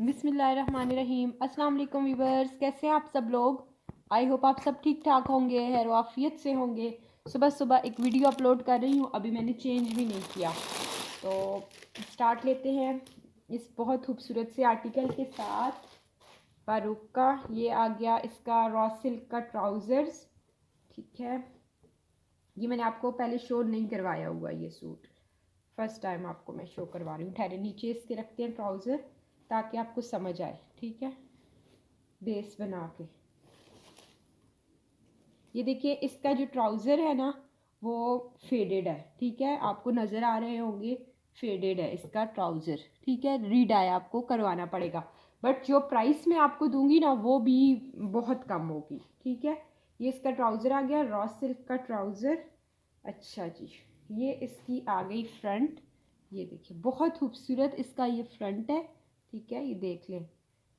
बिस्मिल्लाहिर्रहमानिर्रहीम। अस्सलाम वालेकुम व्यूवर्स, कैसे हैं आप सब लोग। आई होप आप सब ठीक ठाक होंगे, खैर आफियत से होंगे। सुबह सुबह एक वीडियो अपलोड कर रही हूँ, अभी मैंने चेंज भी नहीं किया। तो स्टार्ट लेते हैं इस बहुत खूबसूरत से आर्टिकल के साथ। फारूक का ये आ गया, इसका रॉ सिल्क का ट्राउज़र्स। ठीक है, ये मैंने आपको पहले शो नहीं करवाया हुआ, ये सूट फर्स्ट टाइम आपको मैं शो करवा रही हूँ। ठहरे, नीचे इसके रखते हैं ट्राउज़र ताकि आपको समझ आए। ठीक है, बेस बना के ये देखिए, इसका जो ट्राउज़र है ना वो फेडेड है। ठीक है, आपको नज़र आ रहे होंगे, फेडेड है इसका ट्राउज़र। ठीक है, रीडाई आपको करवाना पड़ेगा, बट जो प्राइस मैं आपको दूंगी ना वो भी बहुत कम होगी। ठीक है, ये इसका ट्राउज़र आ गया, रॉ सिल्क का ट्राउज़र। अच्छा जी, ये इसकी आ गई फ्रंट। ये देखिए, बहुत खूबसूरत इसका ये फ्रंट है। ठीक है, ये देख लें,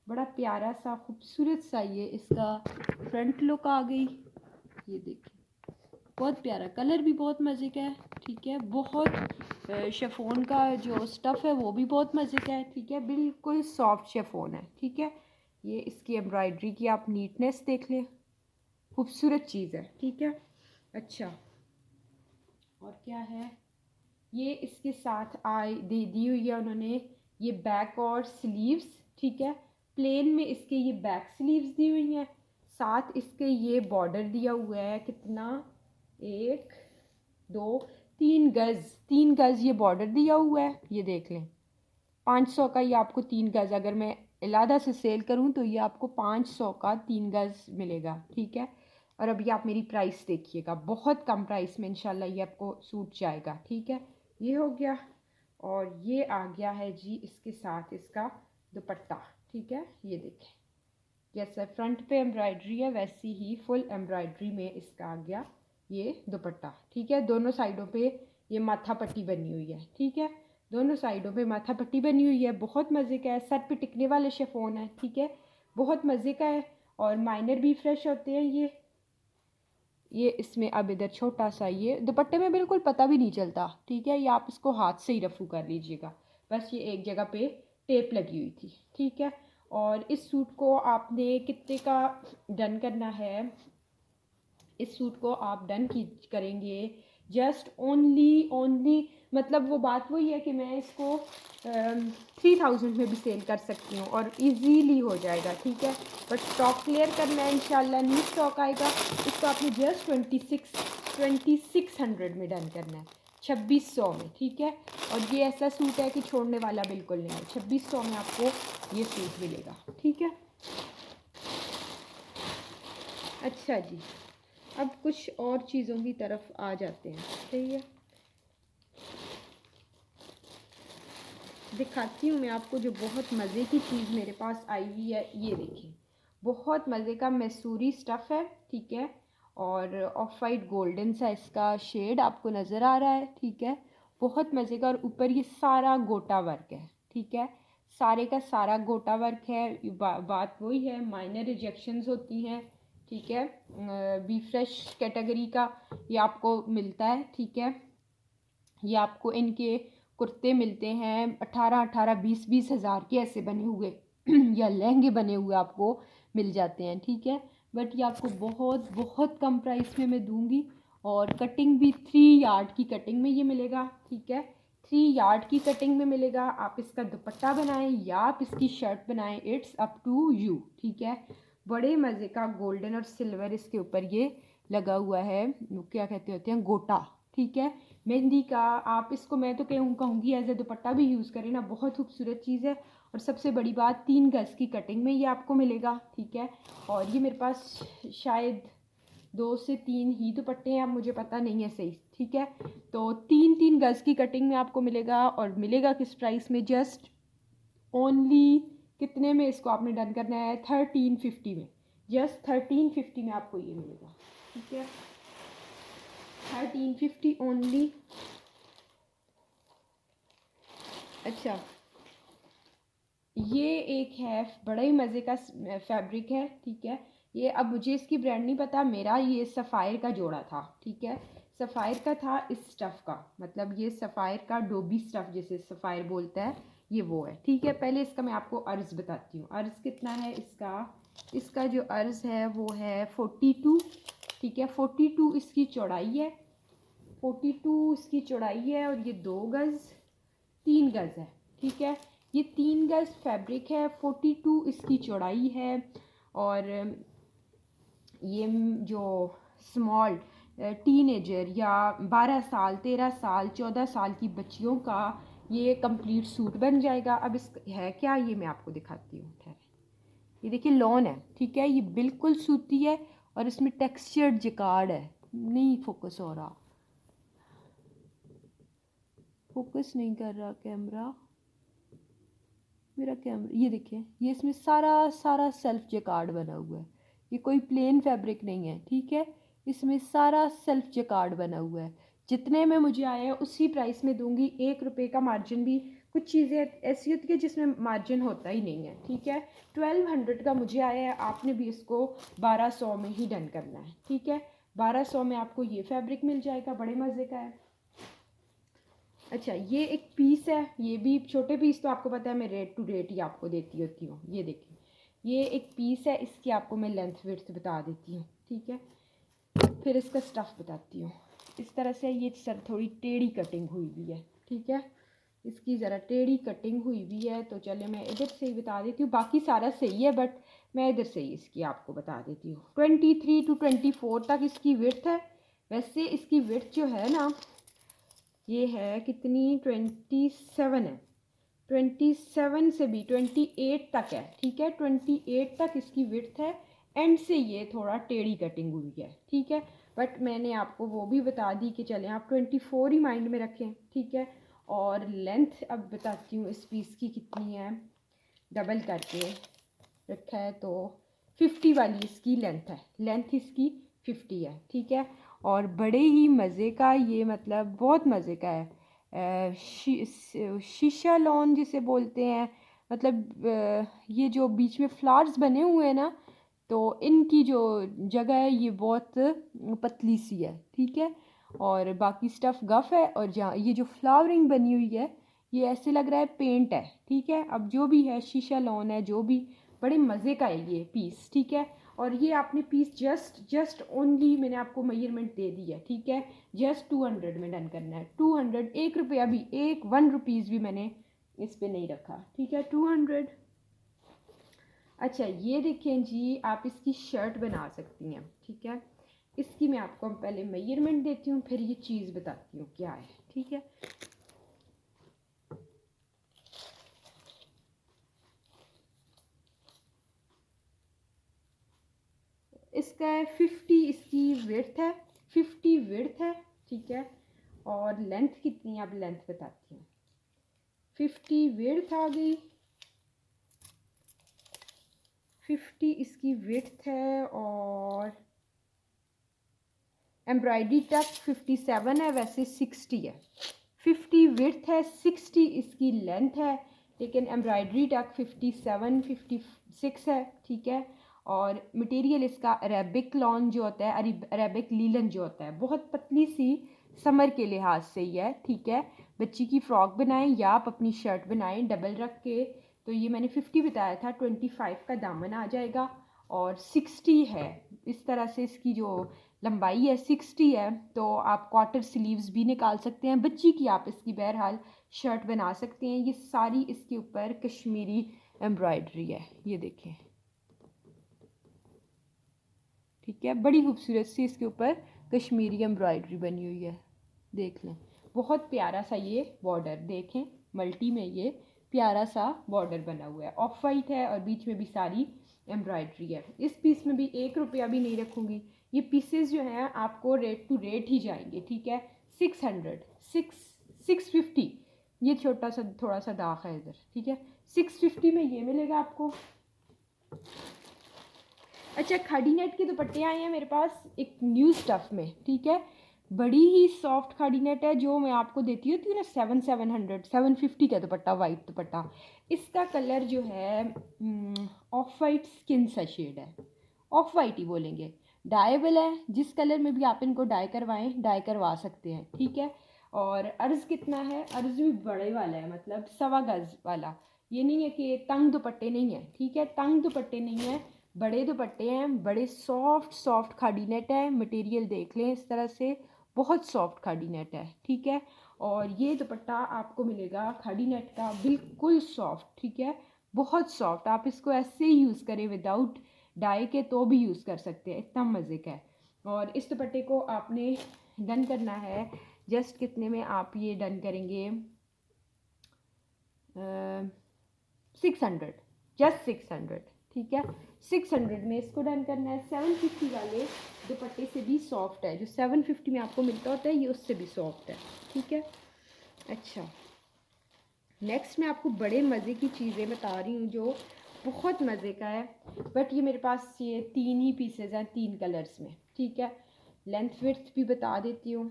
बड़ा प्यारा सा खूबसूरत सा ये इसका फ्रंट लुक आ गई। ये देखिए, बहुत प्यारा, कलर भी बहुत मज़े का है। ठीक है, बहुत शेफोन का जो स्टफ़ है वो भी बहुत मज़े का है। ठीक है, बिल्कुल सॉफ्ट शेफोन है। ठीक है, ये इसकी एम्ब्रॉयडरी की आप नीटनेस देख लें, खूबसूरत चीज़ है। ठीक है, अच्छा, और क्या है, ये इसके साथ दी हुई है उन्होंने ये बैक और स्लीव्स। ठीक है, प्लेन में इसके ये बैक स्लीव्स दी हुई हैं, साथ इसके ये बॉर्डर दिया हुआ है। कितना, 1 2 3 गज़, 3 गज़ ये बॉर्डर दिया हुआ है। ये देख लें, 500 का ये आपको 3 गज़, अगर मैं इलादा से सेल करूं तो ये आपको 500 का 3 गज़ मिलेगा। ठीक है, और अभी आप मेरी प्राइस देखिएगा, बहुत कम प्राइस में इंशाल्लाह ये आपको सूट जाएगा। ठीक है, ये हो गया, और ये आ गया है जी इसके साथ इसका दुपट्टा। ठीक है, ये देखें, जैसे फ्रंट पे एम्ब्रॉयडरी है वैसी ही फुल एम्ब्रॉयडरी में इसका आ गया ये दुपट्टा। ठीक है, दोनों साइडों पे ये माथा पट्टी बनी हुई है। ठीक है, दोनों साइडों पे माथा पट्टी बनी हुई है, बहुत मज़े का है, सर पे टिकने वाले शिफॉन है। ठीक है, बहुत मज़े का है, और माइनर भी फ्रेश होते हैं ये इसमें अब इधर छोटा सा ये दुपट्टे में बिल्कुल पता भी नहीं चलता। ठीक है, ये आप इसको हाथ से ही रफू कर लीजिएगा, बस ये एक जगह पे टेप लगी हुई थी। ठीक है, और इस सूट को आपने कितने का डन करना है, इस सूट को आप डन करेंगे जस्ट ओनली मतलब वो बात वही है कि मैं इसको 3000 में भी सेल कर सकती हूँ और इजीली हो जाएगा। ठीक है, बट स्टॉक क्लियर करना है, इंशाल्लाह न्यू स्टॉक आएगा। इसको आपने जस्ट 2600 में डन करना है, 2600 में। ठीक है, और ये ऐसा सूट है कि छोड़ने वाला बिल्कुल नहीं है, 2600 में आपको ये सूट मिलेगा। ठीक है, अच्छा जी, अब कुछ और चीज़ों की तरफ आ जाते हैं। सही है, दिखाती हूँ मैं आपको जो बहुत मज़े की चीज़ मेरे पास आई हुई है। ये देखिए, बहुत मज़े का मैसूरी स्टफ़ है। ठीक है, और ऑफ वाइट गोल्डन सा इसका शेड आपको नज़र आ रहा है। ठीक है, बहुत मज़े का, और ऊपर ये सारा गोटा वर्क है। ठीक है, सारे का सारा गोटा वर्क है। बात वही है, माइनर रिजेक्शंस होती हैं। ठीक है, बी फ्रेश कैटेगरी का ये आपको मिलता है। ठीक है, ये आपको इनके कुर्ते मिलते हैं 18-18 20-20 हज़ार के ऐसे बने हुए या लहंगे बने हुए आपको मिल जाते हैं। ठीक है, बट ये आपको बहुत बहुत कम प्राइस में मैं दूंगी, और कटिंग भी 3 यार्ड की कटिंग में ये मिलेगा। ठीक है, 3 यार्ड की कटिंग में मिलेगा। आप इसका दुपट्टा बनाएं या आप इसकी शर्ट बनाएं, इट्स अप टू यू। ठीक है, बड़े मज़े का गोल्डन और सिल्वर इसके ऊपर ये लगा हुआ है, क्या कहते होते हैं, गोटा। ठीक है, मेहंदी का, आप इसको मैं तो कहूँगी एज ए दुपट्टा भी यूज़ करें ना, बहुत खूबसूरत चीज़ है। और सबसे बड़ी बात, 3 गज़ की कटिंग में ये आपको मिलेगा। ठीक है, और ये मेरे पास शायद 2 से 3 ही दुपट्टे हैं, अब मुझे पता नहीं है सही। ठीक है, तो 3-3 गज़ की कटिंग में आपको मिलेगा, और मिलेगा किस प्राइस में, जस्ट ओनली कितने में इसको आपने डन करना है, 1350 में, जस्ट 1350 में आपको ये मिलेगा। ठीक है, 1350 ओनली। अच्छा, ये एक है, बड़ा ही मज़े का फैब्रिक है। ठीक है, ये अब मुझे इसकी ब्रांड नहीं पता, मेरा ये सफ़ायर का जोड़ा था। ठीक है, सफ़ायर का था इस स्टफ़ का, मतलब ये सफ़ायर का डोबी स्टफ़ जिसे सफ़ायर बोलता है, ये वो है, ठीक है। पहले इसका मैं आपको अर्ज़ बताती हूँ। अर्ज़ कितना है इसका जो अर्ज़ है वो है 42, ठीक है। 42 इसकी चौड़ाई है, 42 इसकी चौड़ाई है और ये 2 गज़ 3 गज़ है, ठीक है। ये 3 गज़ फैब्रिक है, 42 इसकी चौड़ाई है। और ये जो स्मॉल टीनेजर या 12 साल 13 साल 14 साल की बच्चियों का ये कंप्लीट सूट बन जाएगा। अब इस है क्या, ये मैं आपको दिखाती हूँ। ठहरे, ये देखिए लॉन है, ठीक है। ये बिल्कुल सूती है और इसमें टेक्सचर्ड जिकार्ड है। नहीं फोकस हो रहा, फोकस नहीं कर रहा कैमरा, मेरा कैमरा। ये देखिए, ये इसमें सारा सेल्फ जेकार्ड बना हुआ है। ये कोई प्लेन फैब्रिक नहीं है, ठीक है। इसमें सारा सेल्फ जेकार्ड बना हुआ है। जितने में मुझे आया है उसी प्राइस में दूंगी। 1 रुपये का मार्जिन भी, कुछ चीज़ें ऐसी होती है जिसमें मार्जिन होता ही नहीं है, ठीक है। 1200 का मुझे आया है, आपने भी इसको 1200 में ही डन करना है, ठीक है। 1200 में आपको ये फैब्रिक मिल जाएगा, बड़े मज़े का है। अच्छा, ये एक पीस है, ये भी छोटे पीस तो आपको पता है मैं रेट टू रेट ही आपको देती होती हूँ। ये देखिए, ये एक पीस है, इसकी आपको मैं लेंथ विड्थ बता देती हूँ, ठीक है। फिर इसका स्टफ़ बताती हूँ। इस तरह से ये सर थोड़ी टेढ़ी कटिंग हुई हुई है, ठीक है। इसकी ज़रा टेढ़ी कटिंग हुई हुई है, तो चले मैं इधर से ही बता देती हूँ। बाकी सारा सही है बट मैं इधर से ही इसकी आपको बता देती हूँ। 23 to 24 तक इसकी विड्थ है। वैसे इसकी विड्थ जो है ना, ये है कितनी, 27 है। 27 से भी 28 तक है, ठीक है। 28 तक इसकी विड्थ है। एंड से ये थोड़ा टेढ़ी कटिंग हुई है, ठीक है। बट मैंने आपको वो भी बता दी कि चलें आप 24 ही माइंड में रखें, ठीक है। और लेंथ अब बताती हूँ इस पीस की कितनी है, डबल करके रखा है तो 50 वाली इसकी लेंथ है। लेंथ इसकी 50 है, ठीक है। और बड़े ही मज़े का, ये मतलब बहुत मज़े का है। शीशा लॉन जिसे बोलते हैं, मतलब ये जो बीच में फ्लावर्स बने हुए हैं ना, तो इनकी जो जगह है ये बहुत पतली सी है, ठीक है। और बाकी स्टफ़ गफ है। और जहाँ ये जो फ्लावरिंग बनी हुई है, ये ऐसे लग रहा है पेंट है, ठीक है। अब जो भी है शीशा लॉन है, जो भी, बड़े मज़े का है ये पीस, ठीक है। और ये आपने पीस जस्ट ओनली मैंने आपको मेजरमेंट दे दी है, ठीक है। जस्ट 200 में डन करना है। 200, 1 रुपया भी, 1 रुपीज़ भी मैंने इस पे नहीं रखा, ठीक है। 200। अच्छा, ये देखें जी, आप इसकी शर्ट बना सकती हैं, ठीक है। इसकी मैं आपको पहले मेजरमेंट देती हूँ, फिर ये चीज़ बताती हूँ क्या है, ठीक है। इसका है 50 इसकी विड्थ है, 50 विड्थ है, ठीक है। और लेंथ कितनी है, अब लेंथ बताती हूँ। 50 विड्थ आ गई, 50 इसकी विड्थ है। और एम्ब्रॉयडरी टक 57 है, वैसे 60 है। 50 विड्थ है, 60 इसकी लेंथ है, लेकिन एम्ब्रॉयडरी टक 57 56 है, ठीक है। और मटेरियल इसका अरेबिक लॉन जो होता है, अरेबिक लीलन जो होता है, बहुत पतली सी, समर के लिहाज से ही है, ठीक है। बच्ची की फ़्रॉक बनाएं या आप अपनी शर्ट बनाएं डबल रख के। तो ये मैंने 50 बताया था, 25 का दामन आ जाएगा और 60 है। इस तरह से इसकी जो लंबाई है 60 है। तो आप क्वार्टर स्लीव्स भी निकाल सकते हैं बच्ची की, आप इसकी बहरहाल शर्ट बना सकते हैं। ये सारी इसके ऊपर कश्मीरी एम्ब्रॉयडरी है, ये देखें, ठीक है। बड़ी खूबसूरत सी इसके ऊपर कश्मीरी एम्ब्रॉयडरी बनी हुई है, देख लें। बहुत प्यारा सा ये बॉर्डर देखें, मल्टी में ये प्यारा सा बॉर्डर बना हुआ है, ऑफ वाइट है और बीच में भी सारी एम्ब्रॉयडरी है। इस पीस में भी 1 रुपया भी नहीं रखूँगी। ये पीसेस जो हैं आपको रेट टू रेट ही जाएंगे, ठीक है। 600, 650, ये छोटा सा थोड़ा सा दाग है इधर, ठीक है। 650 में ये मिलेगा आपको। अच्छा, खाड़ी नेट के दुपट्टे आए हैं मेरे पास एक न्यू स्टफ़ में, ठीक है। बड़ी ही सॉफ्ट खाड़ी नेट है, जो मैं आपको देती होती हूँ ना 750 का दुपट्टा, वाइट दुपट्टा। इसका कलर जो है ऑफ वाइट स्किन सा शेड है, ऑफ वाइट ही बोलेंगे। डाइबल है, जिस कलर में भी आप इनको डाई करवाएं डाई करवा सकते हैं, ठीक है। और अर्ज़ कितना है, अर्ज़ भी बड़े वाला है, मतलब 1.25 गज़ वाला। ये नहीं है कि तंग दुपट्टे नहीं है, ठीक है, तंग दुपट्टे नहीं है, बड़े दुपट्टे हैं, बड़े सॉफ्ट सॉफ्ट खादी नेट है। मटेरियल देख लें इस तरह से, बहुत सॉफ्ट खादी नेट है, ठीक है। और ये दुपट्टा आपको मिलेगा खादी नेट का, बिल्कुल सॉफ्ट, ठीक है, बहुत सॉफ्ट। आप इसको ऐसे ही यूज़ करें विदाउट डाई के तो भी यूज़ कर सकते हैं, इतना मज़े का है। और इस दुपट्टे को आपने डन करना है जस्ट कितने में आप ये डन करेंगे, 600, जस्ट 600, ठीक है, 600 में इसको डन करना है। 750 वाले दुपट्टे से भी सॉफ्ट है, जो 750 में आपको मिलता होता है ये उससे भी सॉफ्ट है, ठीक है। अच्छा, नेक्स्ट मैं आपको बड़े मज़े की चीज़ें बता रही हूँ जो बहुत मज़े का है, बट ये मेरे पास ये 3 ही पीसेज हैं 3 कलर्स में, ठीक है। लेंथ विड्थ भी बता देती हूँ,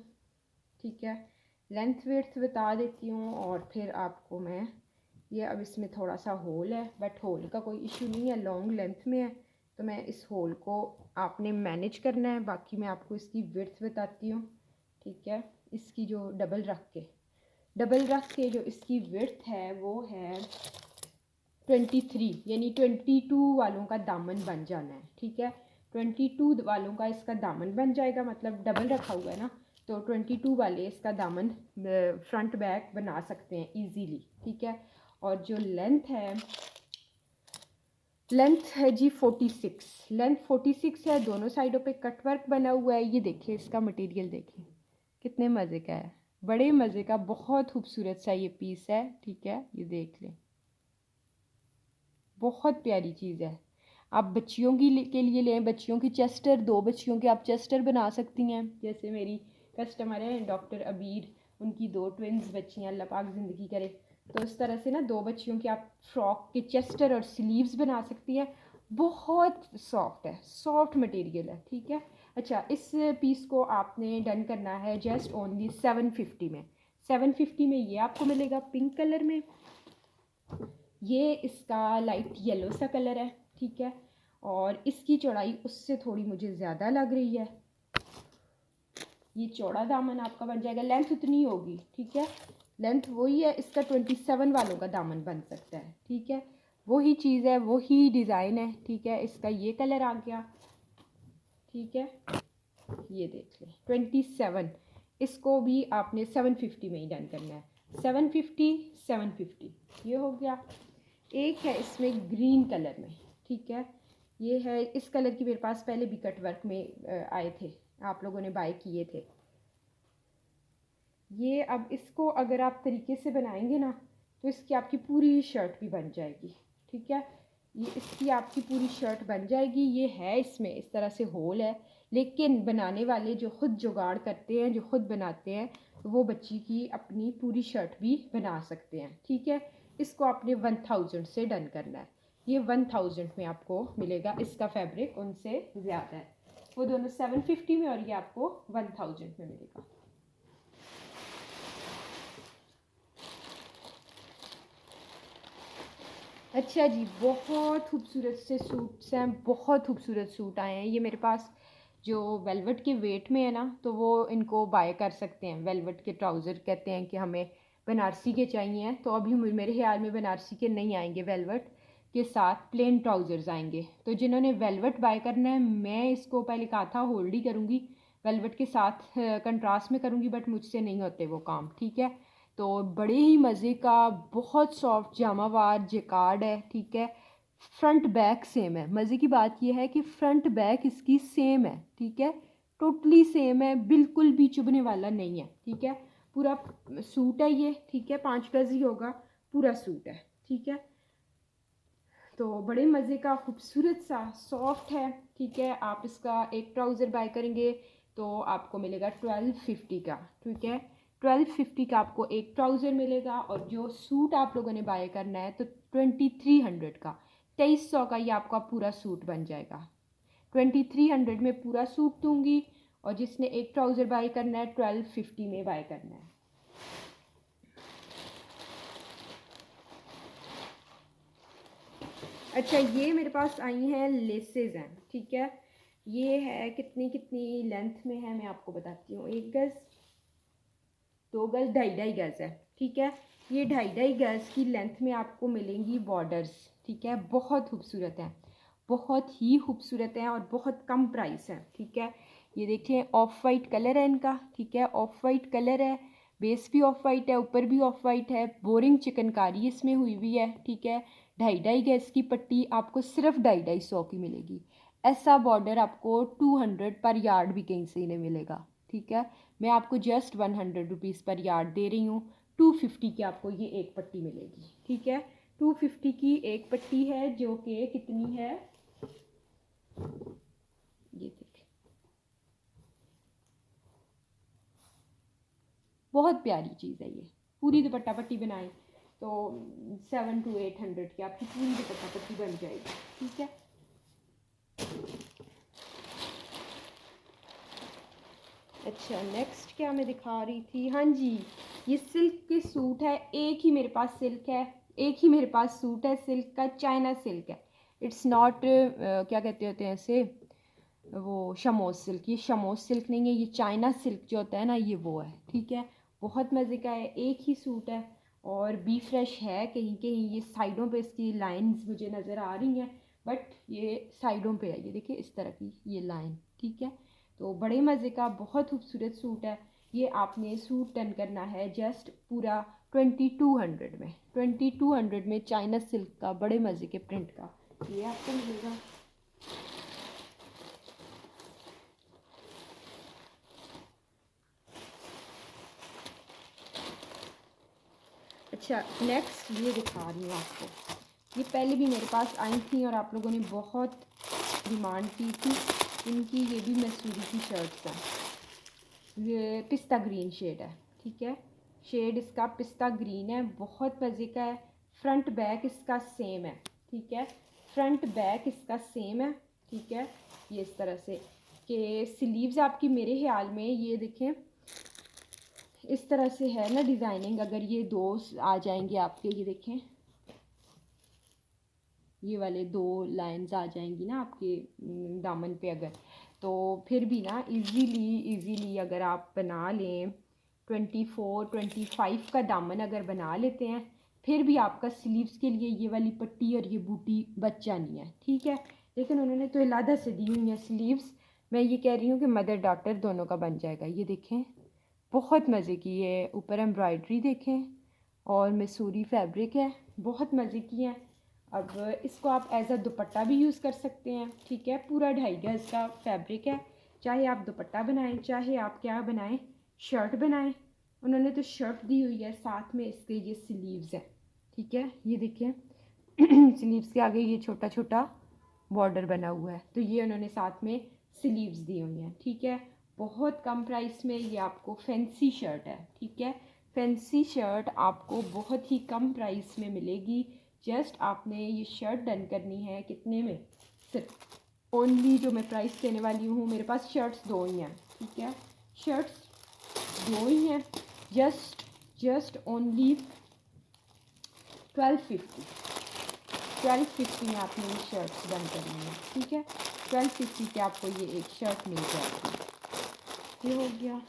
ठीक है, लेंथ विड्थ बता देती हूँ, और फिर आपको मैं ये, अब इसमें थोड़ा सा होल है बट होल का कोई इशू नहीं है, लॉन्ग लेंथ में है तो मैं इस होल को आपने मैनेज करना है। बाकी मैं आपको इसकी विड्थ बताती हूँ, ठीक है। इसकी जो डबल रख के जो इसकी विड्थ है वो है 23, यानी 22 वालों का दामन बन जाना है, ठीक है। 22 वालों का इसका दामन बन जाएगा, मतलब डबल रखा हुआ है ना, तो 22 वाले इसका दामन फ्रंट बैक बना सकते हैं इजीली, ठीक है। और जो लेंथ है जी 46, लेंथ 46 है, दोनों साइडों पे कट वर्क बना हुआ है। ये देखिए इसका मटेरियल देखिए कितने मज़े का है, बड़े मज़े का, बहुत खूबसूरत सा ये पीस है, ठीक है। ये देख लें, बहुत प्यारी चीज़ है। आप बच्चियों के लिए लें, बच्चियों की चेस्टर, 2 बच्चियों के आप चेस्टर बना सकती हैं। जैसे मेरी कस्टमर हैं डॉक्टर अबीर, उनकी 2 ट्विंस बच्चियाँ, अल्लाह पाक ज़िंदगी करे, तो इस तरह से ना 2 बच्चियों की आप फ्रॉक के चेस्टर और स्लीव्स बना सकती हैं। बहुत सॉफ्ट है, सॉफ्ट मटेरियल है, ठीक है। अच्छा, इस पीस को आपने डन करना है जस्ट ओनली 750 में। 750 में ये आपको मिलेगा पिंक कलर में, ये इसका लाइट येलो सा कलर है, ठीक है। और इसकी चौड़ाई उससे थोड़ी मुझे ज़्यादा लग रही है, ये चौड़ा दामन आपका बन जाएगा, लेंथ उतनी होगी, ठीक है, लेंथ वही है, इसका 27 वालों का दामन बन सकता है, ठीक है। वही चीज़ है, वही डिज़ाइन है, ठीक है। इसका ये कलर आ गया, ठीक है, ये देख लें 27, इसको भी आपने 750 में ही डन करना है। 750 ये हो गया। एक है इसमें ग्रीन कलर में, ठीक है, ये है, इस कलर की मेरे पास पहले भी कट वर्क में आए थे, आप लोगों ने बाय किए थे ये। अब इसको अगर आप तरीके से बनाएंगे ना तो इसकी आपकी पूरी शर्ट भी बन जाएगी, ठीक है। ये इसकी आपकी पूरी शर्ट बन जाएगी। ये है इसमें इस तरह से होल है, लेकिन बनाने वाले जो ख़ुद जुगाड़ करते हैं, जो ख़ुद बनाते हैं, वो बच्ची की अपनी पूरी शर्ट भी बना सकते हैं, ठीक है। इसको आपने 1000 से डन करना है। ये 1000 में आपको मिलेगा, इसका फैब्रिक उनसे ज़्यादा है, वो दोनों 750 में और ये आपको 1000 में मिलेगा। अच्छा जी, बहुत खूबसूरत से सूट्स हैं, बहुत खूबसूरत सूट आए हैं। ये मेरे पास जो वेलवेट के वेट में है ना, तो वो इनको बाय कर सकते हैं। वेलवेट के ट्राउज़र कहते हैं कि हमें बनारसी के चाहिए, तो अभी मेरे ख्याल में बनारसी के नहीं आएंगे, वेलवेट के साथ प्लेन ट्राउज़र्स आएंगे। तो जिन्होंने वेलवेट बाय करना है, मैं इसको पहले कहा था होल्ड ही करूँगी, वेलवेट के साथ कंट्रास्ट में करूँगी, बट मुझसे नहीं होते वो काम, ठीक है। तो बड़े ही मज़े का, बहुत सॉफ्ट जामावार जेकार्ड है, ठीक है। फ्रंट बैक सेम है, मज़े की बात यह है कि फ्रंट बैक इसकी सेम है, ठीक है, टोटली सेम है, बिल्कुल भी चुभने वाला नहीं है, ठीक है। पूरा सूट है ये, ठीक है, 5 गज ही होगा, पूरा सूट है, ठीक है। तो बड़े मज़े का खूबसूरत सा सॉफ्ट है, ठीक है। आप इसका एक ट्राउज़र बाय करेंगे तो आपको मिलेगा 1250 का, ठीक है। 1250 का आपको एक ट्राउज़र मिलेगा, और जो सूट आप लोगों ने बाय करना है तो 2300 का, 2300 का ये आपका पूरा सूट बन जाएगा। 2300 में पूरा सूट दूंगी, और जिसने एक ट्राउज़र बाय करना है 1250 में बाय करना है। अच्छा, ये मेरे पास आई हैं लेसेस हैं, ठीक है। ये है कितनी कितनी लेंथ में है मैं आपको बताती हूँ। 1 गज़, 2 गज़ 2.5 गज़ है, ठीक है। ये 2.5 गज़ की लेंथ में आपको मिलेंगी बॉर्डर्स, ठीक है। बहुत खूबसूरत है, बहुत ही खूबसूरत है और बहुत कम प्राइस है, ठीक है। ये देखिए ऑफ वाइट कलर है इनका, ठीक है। ऑफ वाइट कलर है, बेस भी ऑफ वाइट है, ऊपर भी ऑफ वाइट है, बोरिंग चिकनकारी इसमें हुई हुई है, ठीक है। 2.5 गज़ की पट्टी आपको सिर्फ 250 की मिलेगी। ऐसा बॉर्डर आपको 200 पर यार्ड भी कहीं से नहीं मिलेगा, ठीक है। मैं आपको जस्ट 100 रुपीज़ पर यार्ड दे रही हूँ। 250 की आपको ये एक पट्टी मिलेगी, ठीक है। 250 की एक पट्टी है जो कि कितनी है, ये देखिए, बहुत प्यारी चीज़ है ये। पूरी दुपट्टा पट्टी बनाएं तो 700 to 800 की आपकी पूरी दुपट्टा पट्टी बन जाएगी, ठीक है। अच्छा नेक्स्ट क्या मैं दिखा रही थी, हाँ जी, ये सिल्क के सूट है। एक ही मेरे पास सिल्क है, एक ही मेरे पास सूट है सिल्क का, चाइना सिल्क है। इट्स नॉट क्या कहते होते हैं ऐसे, वो शमोज सिल्क। ये शमोज सिल्क नहीं है, ये चाइना सिल्क जो होता है ना, ये वो है, ठीक है। बहुत मज़े का है, एक ही सूट है और बी फ्रेश है। कहीं कहीं ये साइडों पे इसकी लाइंस मुझे नज़र आ रही हैं, बट ये साइडों पे है, ये देखिए इस तरह की ये लाइन, ठीक है। तो बड़े मज़े का बहुत खूबसूरत सूट है ये। आपने सूट डन करना है जस्ट पूरा 2200 में, 2200 में चाइना सिल्क का बड़े मज़े के प्रिंट का ये आपको मिलेगा। अच्छा नेक्स्ट ये दिखा रही हूँ आपको, ये पहले भी मेरे पास आई थी और आप लोगों ने बहुत डिमांड की थी इनकी। ये भी मैसूरी की शर्ट्स हैं, ये पिस्ता ग्रीन शेड है, ठीक है। शेड इसका पिस्ता ग्रीन है, बहुत मज़े का है। फ्रंट बैक इसका सेम है, ठीक है। फ्रंट बैक इसका सेम है, ठीक है। ये इस तरह से कि स्लीव्स आपकी मेरे ख्याल में ये देखें इस तरह से है ना डिज़ाइनिंग। अगर ये दो आ जाएंगे आपके, ये देखें ये वाले 2 लाइंस आ जाएंगी ना आपके दामन पे, अगर तो फिर भी ना इजीली अगर आप बना लें 24-25 का दामन अगर बना लेते हैं, फिर भी आपका स्लीव्स के लिए ये वाली पट्टी और ये बूटी बच जानी है, ठीक है। लेकिन उन्होंने तो इलादा से दी हुई है स्लीव्स। मैं ये कह रही हूँ कि मदर डॉटर दोनों का बन जाएगा। ये देखें बहुत मज़े की है, ऊपर एम्ब्रॉयडरी देखें और मैसूरी फैब्रिक है, बहुत मज़े की है। अब इसको आप एज अ दुपट्टा भी यूज़ कर सकते हैं, ठीक है। पूरा 2.5 गज़ का फैब्रिक है, चाहे आप दुपट्टा बनाएं चाहे आप क्या बनाएं, शर्ट बनाएं। उन्होंने तो शर्ट दी हुई है, साथ में इसके ये स्लीव्स है, ठीक है। ये देखें स्लीव्स के आगे ये छोटा छोटा बॉर्डर बना हुआ है, तो ये उन्होंने साथ में स्लीव्स दी हुई हैं, ठीक है। बहुत कम प्राइस में ये आपको फैंसी शर्ट है, ठीक है। फैंसी शर्ट आपको बहुत ही कम प्राइस में मिलेगी। जस्ट आपने ये शर्ट डन करनी है कितने में, सिर्फ ओनली जो मैं प्राइस देने वाली हूँ, मेरे पास शर्ट्स 2 ही हैं, ठीक है। शर्ट्स 2 ही हैं, जस्ट ओनली 1250, 1250 में आपने ये शर्ट्स डन करनी है, ठीक है। 1250 के आपको ये एक शर्ट मिल जाएगी। ये हो गया।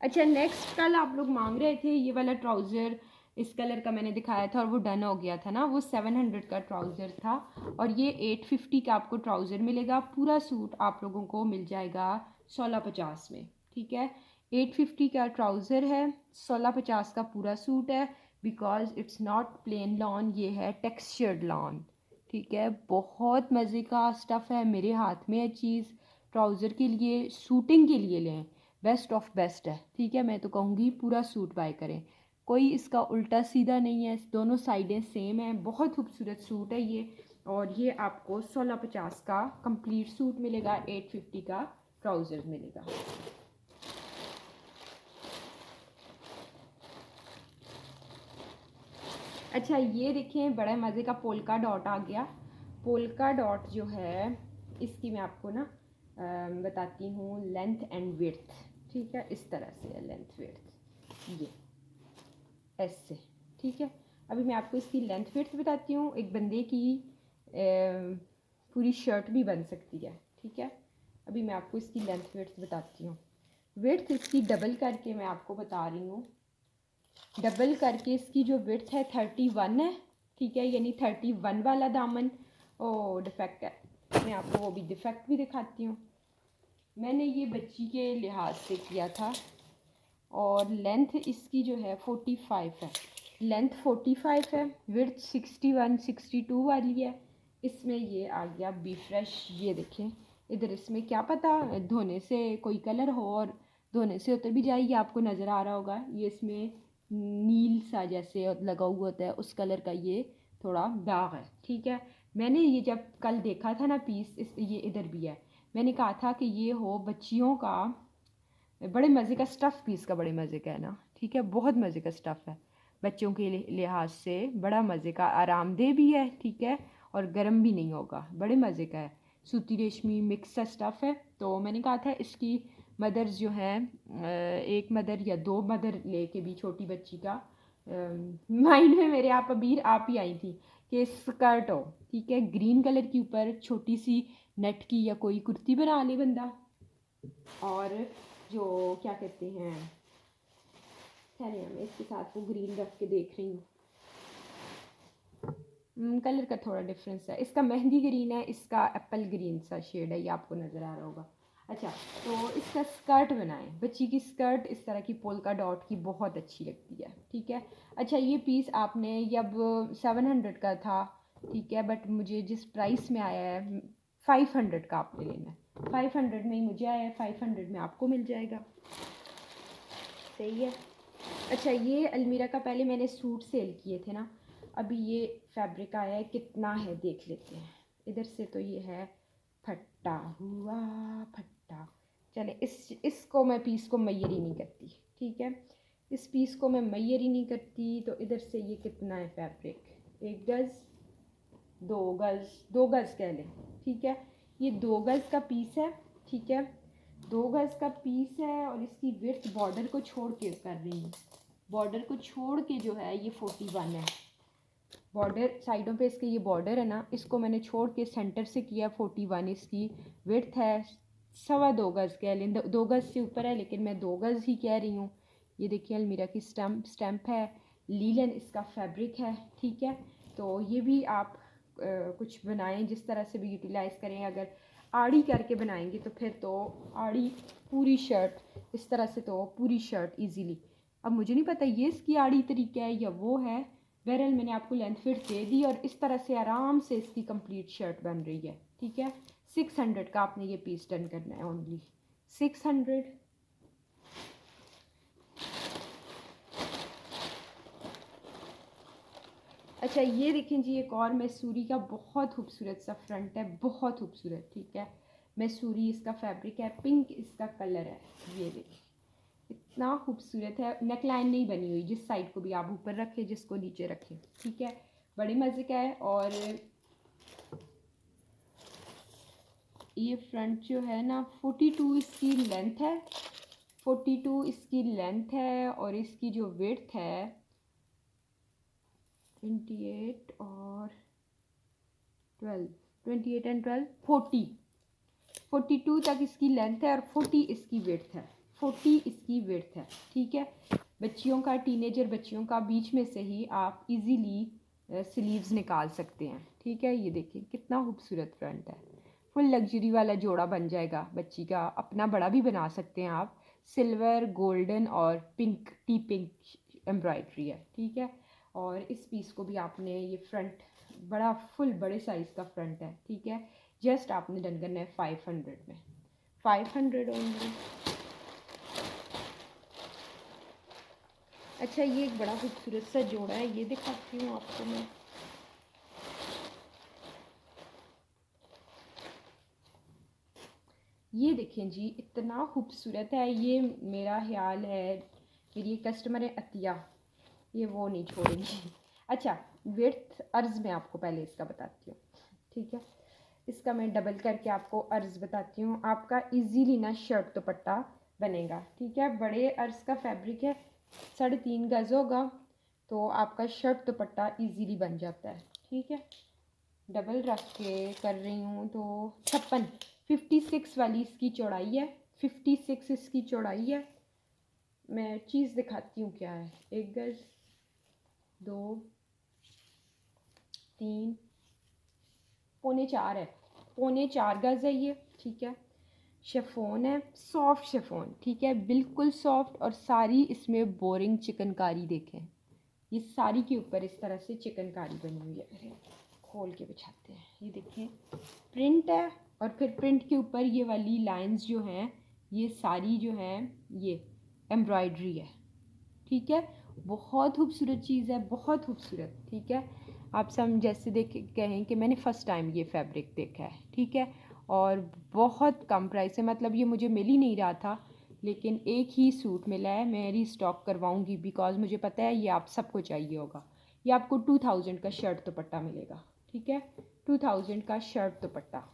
अच्छा नेक्स्ट, कल आप लोग मांग रहे थे ये वाला ट्राउज़र, इस कलर का मैंने दिखाया था और वो डन हो गया था ना, वो 700 का ट्राउज़र था और ये 850 का आपको ट्राउज़र मिलेगा। पूरा सूट आप लोगों को मिल जाएगा 1650 में, ठीक है। 850 का ट्राउज़र है, 1650 का पूरा सूट है। Because it's not plane lawn, ये है टेक्सचर्ड लॉन, ठीक है। बहुत मज़े का स्टफ़ है, मेरे हाथ में है चीज़। ट्राउज़र के लिए सूटिंग के लिए लें, बेस्ट ऑफ बेस्ट है, ठीक है। मैं तो कहूँगी पूरा सूट बाय करें, कोई इसका उल्टा सीधा नहीं है, दोनों साइडें सेम हैं। बहुत खूबसूरत सूट है ये और ये आपको 1650 का कंप्लीट सूट मिलेगा, 850 का ट्राउज़र मिलेगा। अच्छा ये देखें बड़ा मज़े का पोल्का डॉट आ गया। पोल्का डॉट जो है इसकी मैं आपको ना बताती हूँ लेंथ एंड विड्थ, ठीक है। इस तरह से है लेंथ विड्थ, ये ऐसे, ठीक है। अभी मैं आपको इसकी लेंथ विड्थ बताती हूँ। एक बंदे की पूरी शर्ट भी बन सकती है, ठीक है। अभी मैं आपको इसकी लेंथ विड्थ बताती हूँ। विड्थ इसकी डबल करके मैं आपको बता रही हूँ, डबल करके इसकी जो विड्थ है 31 है, ठीक है, यानी 31 वाला दामन। ओ डिफेक्ट है, मैं आपको वो भी डिफेक्ट भी दिखाती हूँ। मैंने ये बच्ची के लिहाज से किया था और लेंथ इसकी जो है 45 है, लेंथ 45 है, विड्थ 61 62 वाली है। इसमें ये आ गया बी फ्रेश, ये देखें इधर, इसमें क्या पता धोने से कोई कलर हो और धोने से उतर भी जाए, ये आपको नज़र आ रहा होगा, ये इसमें नील सा जैसे लगा हुआ होता है उस कलर का ये थोड़ा दाग है, ठीक है। मैंने ये जब कल देखा था ना पीस, ये इधर भी है, मैंने कहा था कि ये हो बच्चियों का, बड़े मज़े का स्टफ़ भी इसका बड़े मज़े का है ना, ठीक है, बहुत मज़े का स्टफ़ है, बच्चों के लिहाज से बड़ा मज़े का, आरामदेह भी है, ठीक है, और गर्म भी नहीं होगा, बड़े मज़े का है, सूती रेशमी मिक्स सा स्टफ़ है। तो मैंने कहा था इसकी मदर्स जो हैं, एक मदर या दो मदर लेके भी छोटी बच्ची का माइंड में मेरे आप ही आई थी कि स्कर्ट हो, ठीक है, ग्रीन कलर के ऊपर छोटी सी नेट की या कोई कुर्ती बना ले बंदा, और जो क्या कहते हैं, खैर मैं इसके साथ वो ग्रीन रख के देख रही हूँ, कलर का थोड़ा डिफरेंस है, इसका मेहंदी ग्रीन है, इसका एप्पल ग्रीन सा शेड है, ये आपको नज़र आ रहा होगा। अच्छा, तो इसका स्कर्ट बनाएं, बच्ची की स्कर्ट इस तरह की पोल्का डॉट की बहुत अच्छी लगती है, ठीक है। अच्छा, ये पीस आपने जब 700 का था, ठीक है, बट मुझे जिस प्राइस में आया है 500 का आपने लेना है, 500 में ही मुझे आया है, 500 में आपको मिल जाएगा, सही है। अच्छा, ये अलमीरा का पहले मैंने सूट सेल किए थे ना, अभी ये फैब्रिक आया है, कितना है देख लेते हैं। इधर से तो ये है फटा हुआ, फटा, चले इसको मैं पीस को मैयर ही नहीं करती, ठीक है, इस पीस को मैं मैयर ही नहीं करती। तो इधर से ये कितना है फैब्रिक, 1 गज़ 2 गज़, 2 गज़ कह लें, ठीक है, ये 2 गज़ का पीस है, ठीक है, 2 गज़ का पीस है, और इसकी विड्थ बॉर्डर को छोड़ के कर रही हूँ, बॉर्डर को छोड़ के जो है ये 41 है, बॉर्डर साइडों पे इसके ये बॉर्डर है ना, इसको मैंने छोड़ के सेंटर से किया 41, इसकी विड्थ है 2.25 गज़ कह लें, 2 गज़ से ऊपर है लेकिन मैं 2 गज़ ही कह रही हूँ। ये देखिए अलमीरा की स्टैम्प है, लीलन इसका फैब्रिक है, ठीक है। तो ये भी आप कुछ बनाएं, जिस तरह से भी यूटिलाइज़ करें, अगर आड़ी करके बनाएंगे तो फिर तो आड़ी पूरी शर्ट, इस तरह से तो पूरी शर्ट इजीली। अब मुझे नहीं पता ये इसकी आड़ी तरीका है या वो है, बहरहाल मैंने आपको लेंथ फिट दे दी और इस तरह से आराम से इसकी कंप्लीट शर्ट बन रही है, ठीक है। 600 का आपने ये पीस डन करना है, ओनली 600। अच्छा, ये देखें जी, एक और मैसूरी का बहुत खूबसूरत सा फ्रंट है, बहुत खूबसूरत, ठीक है, मैसूरी इसका फैब्रिक है, पिंक इसका कलर है, ये देखिए इतना खूबसूरत है, नेक लाइन नहीं बनी हुई, जिस साइड को भी आप ऊपर रखें जिसको नीचे रखें, ठीक है, बड़े मज़े का है। और ये फ्रंट जो है ना 42 इसकी लेंथ है, 42 इसकी लेंथ है, और इसकी जो विड्थ है 28 और 12, 28 एंड 12 40, 42 तक इसकी लेंथ है और 40 इसकी विड्थ है, 40 इसकी विड्थ है, ठीक है। बच्चियों का, टीनेजर बच्चियों का बीच में से ही आप इजीली स्लीव्स निकाल सकते हैं, ठीक है। ये देखिए कितना खूबसूरत फ्रंट है, फुल लग्जरी वाला जोड़ा बन जाएगा बच्ची का, अपना बड़ा भी बना सकते हैं आप, सिल्वर गोल्डन और पिंक, टी पिंक एम्ब्रॉयड्री है, ठीक है। और इस पीस को भी आपने, ये फ्रंट बड़ा फुल बड़े साइज़ का फ्रंट है, ठीक है, जस्ट आपने डन करना है 500 में, 500 ओनली। अच्छा, ये एक बड़ा खूबसूरत सा जोड़ा है, ये दिखाती हूँ आपको मैं, ये देखें जी इतना खूबसूरत है, ये मेरा ख्याल है मेरी एक कस्टमर है अतिया, ये वो नहीं छोड़ेगी। अच्छा, विड्थ अर्ज़ में आपको पहले इसका बताती हूँ, ठीक है, इसका मैं डबल करके आपको अर्ज़ बताती हूँ, आपका इजीली ना शर्ट दुपट्टा बनेगा, ठीक है। बड़े अर्ज़ का फैब्रिक है, 3.5 गज़ होगा, तो आपका शर्ट दुपट्टा इजीली बन जाता है, ठीक है। डबल रख के कर रही हूँ तो 56, 56 वाली इसकी चौड़ाई है, 56 इसकी चौड़ाई है। मैं चीज़ दिखाती हूँ क्या है। 1 गज, 2, 3, पौने 4 है, पौने 4 गज है ये, ठीक है। शिफॉन है, सॉफ्ट शिफॉन, ठीक है, बिल्कुल सॉफ्ट। और सारी इसमें बोरिंग चिकनकारी देखें, ये सारी के ऊपर इस तरह से चिकनकारी बनी हुई है। अरे खोल के बिछाते हैं, ये देखें प्रिंट है। और फिर प्रिंट के ऊपर ये वाली लाइंस जो हैं ये सारी जो हैं ये एम्ब्रॉयडरी है, ठीक है। बहुत खूबसूरत चीज़ है, बहुत खूबसूरत, ठीक है। आप सब जैसे देख कहें कि मैंने फ़र्स्ट टाइम ये फैब्रिक देखा है, ठीक है। और बहुत कम प्राइस है, मतलब ये मुझे मिल ही नहीं रहा था, लेकिन एक ही सूट मिला है। मैं रीस्टॉक करवाऊँगी बिकॉज़ मुझे पता है ये आप सबको चाहिए होगा। ये आपको 2000 का शर्ट दुपट्टा मिलेगा, ठीक है, 2000 का शर्ट दुपट्टा।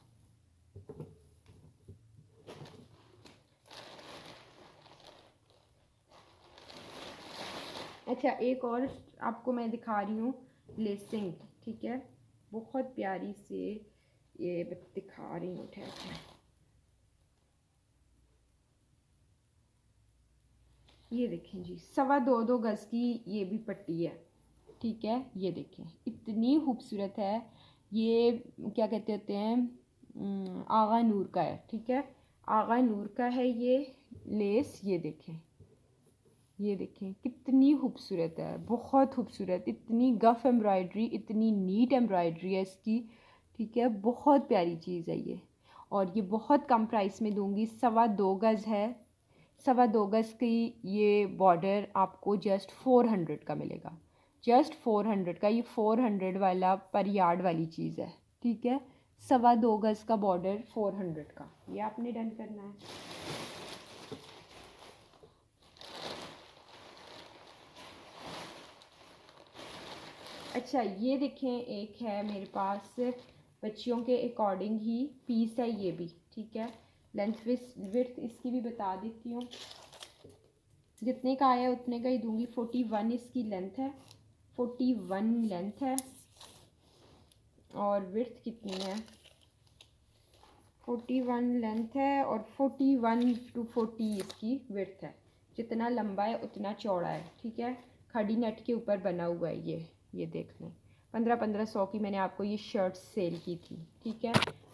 अच्छा, एक और आपको मैं दिखा रही हूँ लेसिंग, ठीक है, बहुत प्यारी से ये दिखा रही हूँ। ठहर, ये देखें जी, 2.25 गज की ये भी पट्टी है, ठीक है। ये देखें इतनी खूबसूरत है। ये क्या कहते होते हैं, आगा नूर का है, ठीक है, आगा नूर का है ये लेस। ये देखें, ये देखें कितनी खूबसूरत है, बहुत खूबसूरत। इतनी गफ़ एम्ब्रॉयडरी, इतनी नीट एम्ब्रॉयडरी है इसकी, ठीक है, बहुत प्यारी चीज़ है ये। और ये बहुत कम प्राइस में दूंगी, 2.25 गज है, 2.25 गज की ये बॉर्डर आपको जस्ट 400 का मिलेगा, जस्ट 400 का। ये 400 वाला पर यार्ड वाली चीज़ है, ठीक है। 2.25 गज का बॉर्डर 400 का, ये आपने डन करना है। अच्छा, ये देखें, एक है मेरे पास बच्चियों के अकॉर्डिंग ही पीस है ये भी, ठीक है। लेंथ विड्थ इसकी भी बता देती हूँ, जितने का आया उतने का ही दूंगी। 41 इसकी लेंथ है, 41 लेंथ है। और विड्थ कितनी है, 41 लेंथ है और 41 to 40 इसकी विड्थ है। जितना लंबा है उतना चौड़ा है, ठीक है। खड़ी नेट के ऊपर बना हुआ है ये देख लें। 1500 की मैंने आपको ये शर्ट सेल की थी, ठीक है।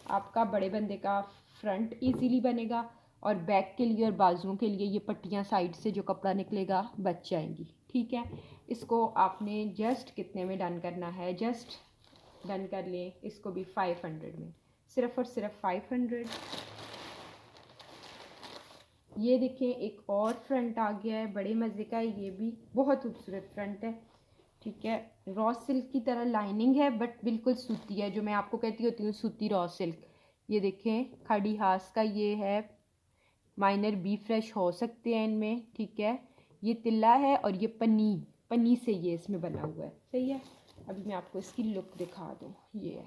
आपका बड़े बंदे का फ्रंट इजीली बनेगा और बैक के लिए और बाजुओं के लिए ये पट्टियाँ साइड से जो कपड़ा निकलेगा बच जाएंगी, ठीक है। इसको आपने जस्ट कितने में डन करना है, जस्ट डन कर लें इसको भी 500 में, सिर्फ और सिर्फ 500। ये देखें एक और फ्रंट आ गया है, बड़े मज़े का है, ये भी बहुत खूबसूरत फ्रंट है, ठीक है। रॉ सिल्क की तरह लाइनिंग है बट बिल्कुल सूती है, जो मैं आपको कहती होती हूँ सूती रॉ सिल्क। ये देखें खड़ी हास का ये है, माइनर बी फ्रेश हो सकते हैं इनमें, ठीक है। ये तिल्ला है और ये पन्नी, पन्नी से ये इसमें बना हुआ है, सही है। अभी मैं आपको इसकी लुक दिखा दूँ, ये है,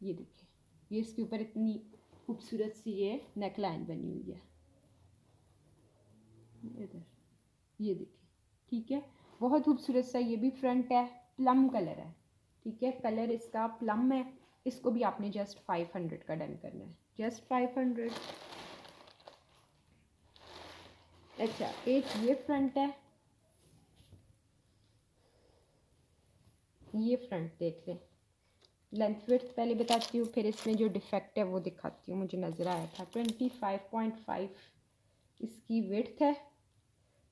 ये देखिए, ये इसके ऊपर इतनी खूबसूरत सी ये नेक लाइन बनी हुई है इधर, ये देखिए, ठीक है। बहुत खूबसूरत सा ये भी फ्रंट है, प्लम कलर है, ठीक है, कलर इसका प्लम है। इसको भी आपने जस्ट 500 का डन करना है, जस्ट 500। अच्छा, एक ये फ्रंट है, ये फ्रंट देख लें। लेंथ विड्थ पहले बताती हूँ, फिर इसमें जो डिफेक्ट है वो दिखाती हूँ। मुझे नज़र आया था 25.5 इसकी विड्थ है,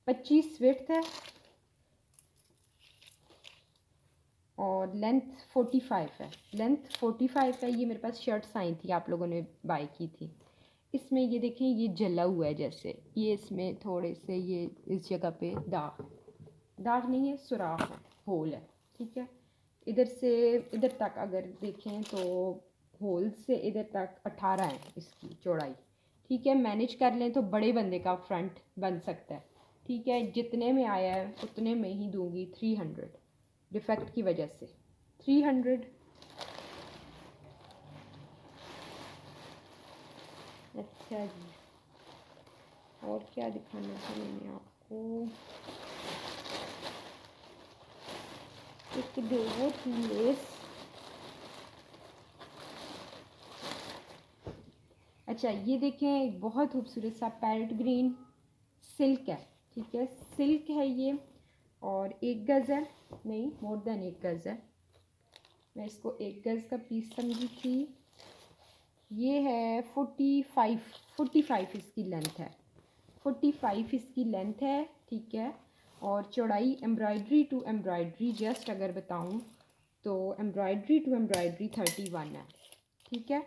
25 विड्थ है और लेंथ 45 है, लेंथ 45 है। ये मेरे पास शर्ट्स आई थी, आप लोगों ने बाय की थी। इसमें ये देखें ये जला हुआ है, जैसे ये इसमें थोड़े से ये इस जगह पे दाग, दाग नहीं है, सुराख है, होल है, ठीक है। इधर से इधर तक अगर देखें तो होल से इधर तक 18 है इसकी चौड़ाई, ठीक है। मैनेज कर लें तो बड़े बंदे का फ्रंट बन सकता है, ठीक है। जितने में आया है उतने में ही दूंगी, 300 डिफेक्ट की वजह से 300। अच्छा जी, और क्या दिखाना था मैंने आपको, एक दो वो थी लेस, अच्छा ये देखें, एक बहुत खूबसूरत सा पैरेट ग्रीन सिल्क है, ठीक है, सिल्क है ये, और 1 गज़ है, नहीं मोर देन 1 गज़ है, मैं इसको 1 गज़ का पीस समझी थी। ये है 45 इसकी लेंथ है, 45 इसकी लेंथ है, ठीक है। और चौड़ाई एम्ब्रॉयडरी टू एम्ब्रॉयडरी जस्ट अगर बताऊं तो एम्ब्रॉयडरी टू एम्ब्रॉयडरी 31 है, ठीक है।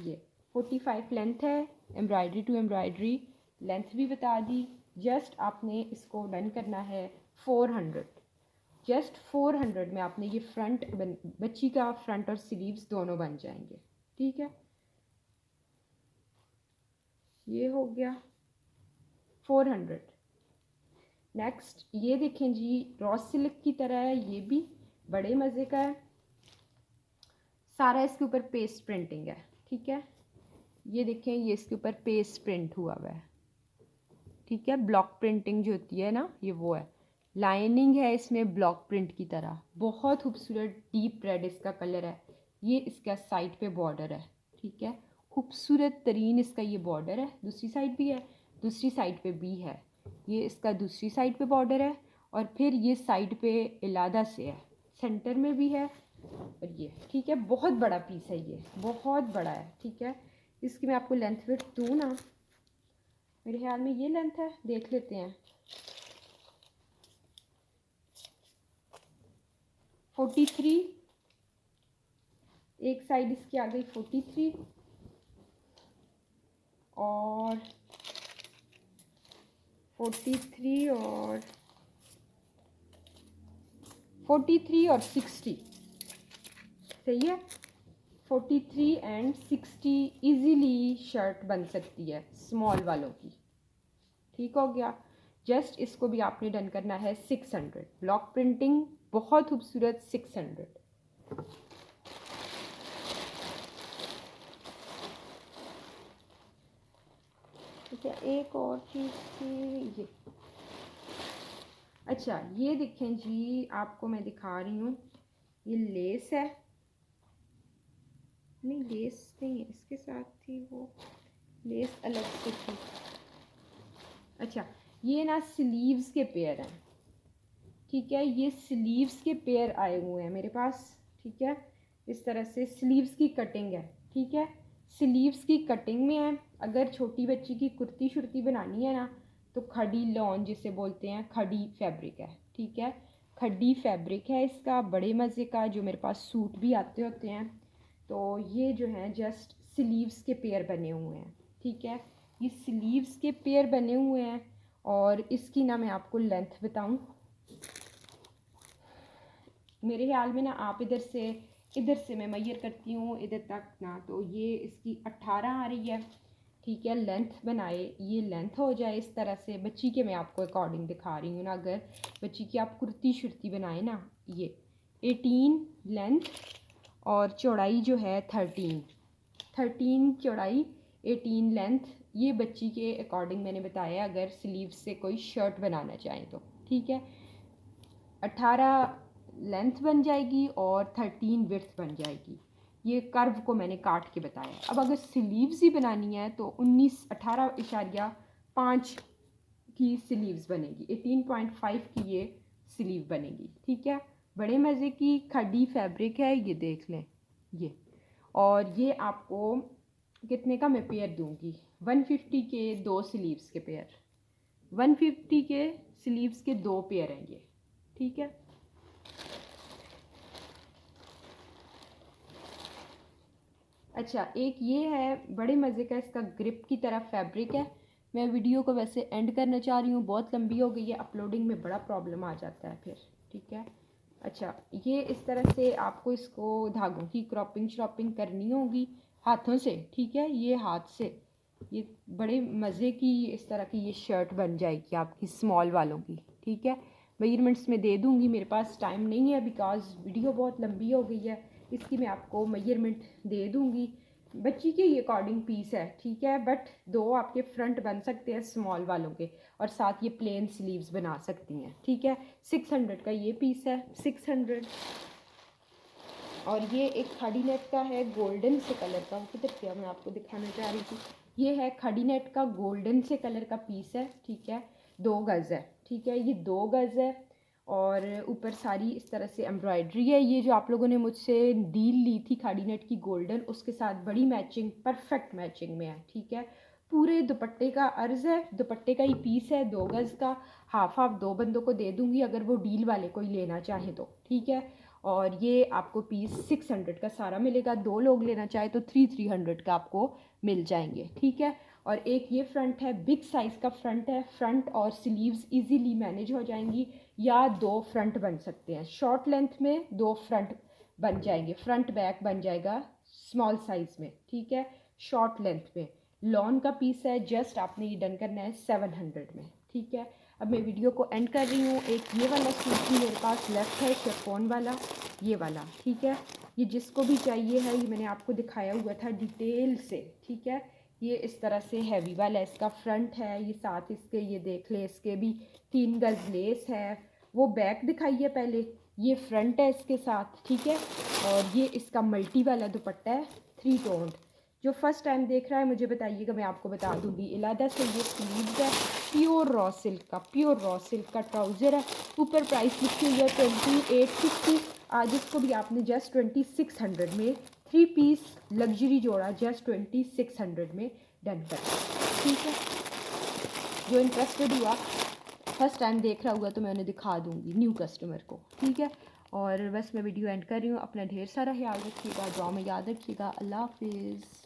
ये 45 लेंथ है, एम्ब्रॉयडरी टू एम्ब्रॉयडरी लेंथ भी बता दी। जस्ट आपने इसको डन करना है 400, जस्ट 400 में आपने ये फ्रंट बच्ची का फ्रंट और स्लीव्स दोनों बन जाएंगे, ठीक है। ये हो गया 400। नेक्स्ट ये देखें जी, रॉ सिल्क की तरह है, ये भी बड़े मज़े का है, सारा इसके ऊपर पेस्ट प्रिंटिंग है, ठीक है। ये देखें, ये इसके ऊपर पेस्ट प्रिंट हुआ है, ठीक है। ब्लॉक प्रिंटिंग जो होती है ना, ये वो है, लाइनिंग है इसमें ब्लॉक प्रिंट की तरह, बहुत खूबसूरत डीप रेड इसका कलर है। ये इसका साइड पे बॉर्डर है, ठीक है, खूबसूरत तरीन इसका ये बॉर्डर है। दूसरी साइड भी है, दूसरी साइड पे भी है, ये इसका दूसरी साइड पे बॉर्डर है, और फिर ये साइड पे इलादा से है, सेंटर में भी है, और ये ठीक है, बहुत बड़ा पीस है, ये बहुत बड़ा है, ठीक है। इसकी मैं आपको लेंथ विड्थ दूँ ना, मेरे ख्याल में ये लेंथ है, देख लेते हैं, 43, एक साइड इसकी आ गई 43, और 43 और 43 और 60, सही है। 43 एंड 60 इजीली शर्ट बन सकती है स्मॉल वालों की, ठीक हो गया। जस्ट इसको भी आपने डन करना है 600, ब्लॉक प्रिंटिंग बहुत खूबसूरत 600। ठीक है, एक और चीज़ थी ये, अच्छा ये देखें जी, आपको मैं दिखा रही हूँ, ये लेस है, नहीं लेस नहीं है, इसके साथ थी वो लेस अलग से थी। अच्छा ये ना स्लीव्स के पेयर हैं, ठीक है, ये स्लीव्स के पेयर आए हुए हैं मेरे पास, ठीक है। इस तरह से स्लीव्स की कटिंग है, ठीक है, स्लीव्स की कटिंग में है। अगर छोटी बच्ची की कुर्ती शुर्ती बनानी है ना, तो खड़ी लॉन जिसे बोलते हैं, खड़ी फैब्रिक है, ठीक है, खड़ी फैब्रिक है इसका, बड़े मज़े का, जो मेरे पास सूट भी आते होते हैं। तो ये जो है जस्ट स्लीव्स के पेयर बने हुए हैं, ठीक है, ये स्लीव्स के पेयर बने हुए हैं। और इसकी ना मैं आपको लेंथ बताऊं, मेरे ख्याल में ना, आप इधर से मैं मेजर करती हूँ इधर तक ना, तो ये इसकी 18 आ रही है, ठीक है। लेंथ बनाए, ये लेंथ हो जाए इस तरह से, बच्ची के मैं आपको अकॉर्डिंग दिखा रही हूँ ना, अगर बच्ची की आप कुर्ती शुर्ती बनाए ना, ये 18 लेंथ, और चौड़ाई जो है 13 चौड़ाई, 18 लेंथ, ये बच्ची के अकॉर्डिंग मैंने बताया, अगर स्लीव से कोई शर्ट बनाना चाहें तो, ठीक है। 18 लेंथ बन जाएगी और 13 विड्थ बन जाएगी, ये कर्व को मैंने काट के बताया। अब अगर स्लीव्स ही बनानी है तो 18.5 की स्लीव्स बनेगी, 18.5 की ये स्लीव बनेगी, ठीक है। बड़े मज़े की खड़ी फैब्रिक है, ये देख लें ये, और ये आपको कितने का मैं पेयर दूंगी, 150 के 2 स्लीव्स के पेयर, 150 के स्लीव्स के 2 पेयर हैं ये, ठीक है। अच्छा एक ये है, बड़े मज़े का, इसका ग्रिप की तरह फैब्रिक है। मैं वीडियो को वैसे एंड करना चाह रही हूँ, बहुत लंबी हो गई है, अपलोडिंग में बड़ा प्रॉब्लम आ जाता है फिर, ठीक है। अच्छा ये इस तरह से आपको इसको धागों की क्रॉपिंग श्रॉपिंग करनी होगी हाथों से, ठीक है, ये हाथ से, ये बड़े मज़े की इस तरह की ये शर्ट बन जाएगी आपकी स्मॉल वालों की, ठीक है। मेजरमेंट्स में दे दूँगी, मेरे पास टाइम नहीं है बिकॉज़ वीडियो बहुत लंबी हो गई है, इसकी मैं आपको मेजरमेंट दे दूँगी। बच्ची के ये अकॉर्डिंग पीस है, ठीक है, बट 2 आपके फ्रंट बन सकते हैं स्मॉल वालों के, और साथ ये प्लेन स्लीव्स बना सकती हैं, ठीक है। 600 का ये पीस है, 600। और ये एक खाड़ी नेट का है गोल्डन से कलर का, वो किधर गया, मैं आपको दिखाना चाह रही थी, ये है खड़ी नेट का गोल्डन से कलर का पीस है, ठीक है, 2 गज़ है, ठीक है, ये 2 गज़ है और ऊपर सारी इस तरह से एम्ब्रॉयडरी है। ये जो आप लोगों ने मुझसे डील ली थी खाड़ी नेट की गोल्डन, उसके साथ बड़ी मैचिंग, परफेक्ट मैचिंग में है, ठीक है। पूरे दुपट्टे का अर्ज़ है, दुपट्टे का ही पीस है 2 गज़ का, हाफ हाफ 2 बंदों को दे दूँगी अगर वो डील वाले कोई लेना चाहे तो, ठीक है। और ये आपको पीस 600 का सारा मिलेगा, 2 लोग लेना चाहे तो 300 का आपको मिल जाएंगे, ठीक है। और एक ये फ्रंट है, बिग साइज़ का फ्रंट है, फ्रंट और स्लीव्स इजीली मैनेज हो जाएंगी, या 2 फ्रंट बन सकते हैं, शॉर्ट लेंथ में 2 फ्रंट बन जाएंगे, फ्रंट बैक बन जाएगा स्मॉल साइज़ में, ठीक है, शॉर्ट लेंथ में। लॉन का पीस है, जस्ट आपने ये डन करना है 700 में, ठीक है। अब मैं वीडियो को एंड कर रही हूँ। एक ये वाला सूट भी मेरे पास लेफ्ट है, शिफॉन वाला, ये वाला, ठीक है। ये जिसको भी चाहिए है, ये मैंने आपको दिखाया हुआ था डिटेल से, ठीक है। ये इस तरह से हैवी वाला इसका फ्रंट है, ये साथ इसके ये देख ले, इसके भी 3 गज लेस है। वो बैक दिखाइए पहले, ये फ्रंट है इसके साथ, ठीक है। और ये इसका मल्टी वाला दुपट्टा है, 3 टोन्ड। जो फर्स्ट टाइम देख रहा है मुझे बताइएगा, मैं आपको बता दूंगी। इलादा से ये स्लीव्स है, प्योर रॉ सिल्क का, प्योर रॉ सिल्क का ट्राउज़र है। ऊपर प्राइस लिखी हुई है 2850। आज इसको भी आपने जस्ट 2600 में 3 पीस लग्जरी जोड़ा जस्ट 2600 में डन कर, ठीक है। जो इंटरेस्टेड हुआ, फर्स्ट टाइम देख रहा हुआ, तो मैं उन्हें दिखा दूँगी न्यू कस्टमर को, ठीक है। और बस मैं वीडियो एंड कर रही हूँ। अपना ढेर सारा ख्याल रखिएगा, दुआ में याद रखिएगा। अल्लाह हाफिज़।